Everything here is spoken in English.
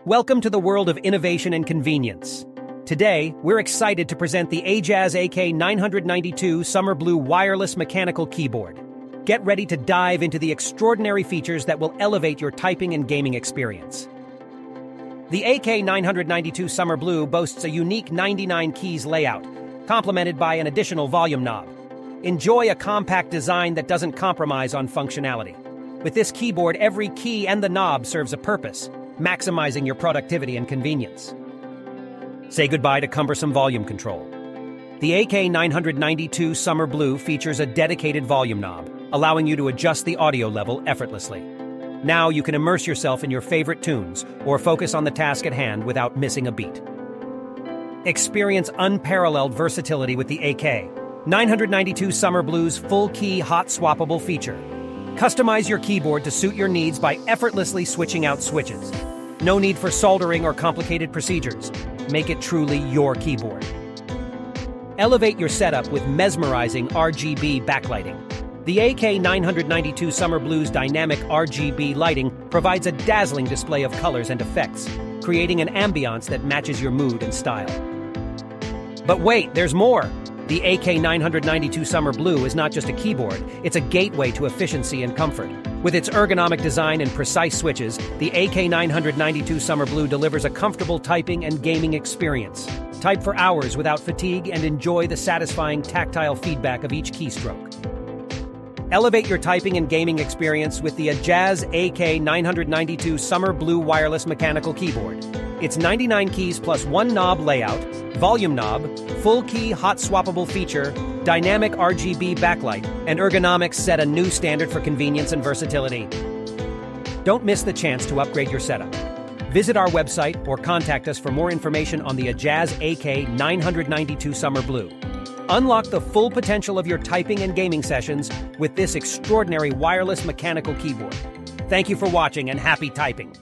Welcome to the world of innovation and convenience. Today, we're excited to present the Ajazz AK992 Summer Blue Wireless Mechanical Keyboard. Get ready to dive into the extraordinary features that will elevate your typing and gaming experience. The AK992 Summer Blue boasts a unique 99 keys layout, complemented by an additional volume knob. Enjoy a compact design that doesn't compromise on functionality. With this keyboard, every key and the knob serves a purpose, maximizing your productivity and convenience. Say goodbye to cumbersome volume control. The AK992 Summer Blue features a dedicated volume knob, allowing you to adjust the audio level effortlessly. Now you can immerse yourself in your favorite tunes or focus on the task at hand without missing a beat. Experience unparalleled versatility with the AK992 Summer Blue's full-key hot swappable feature. Customize your keyboard to suit your needs by effortlessly switching out switches. No need for soldering or complicated procedures. Make it truly your keyboard. Elevate your setup with mesmerizing RGB backlighting. The AK992 Summer Blue's dynamic RGB lighting provides a dazzling display of colors and effects, creating an ambiance that matches your mood and style. But wait, there's more! The AK992 Summer Blue is not just a keyboard, it's a gateway to efficiency and comfort. With its ergonomic design and precise switches, the AK992 Summer Blue delivers a comfortable typing and gaming experience. Type for hours without fatigue and enjoy the satisfying tactile feedback of each keystroke. Elevate your typing and gaming experience with the Ajazz AK992 Summer Blue Wireless Mechanical Keyboard. Its 99 keys plus one knob layout, volume knob, full-key hot swappable feature, dynamic RGB backlight, and ergonomics set a new standard for convenience and versatility. Don't miss the chance to upgrade your setup. Visit our website or contact us for more information on the Ajazz AK992 Summer Blue. Unlock the full potential of your typing and gaming sessions with this extraordinary wireless mechanical keyboard. Thank you for watching and happy typing!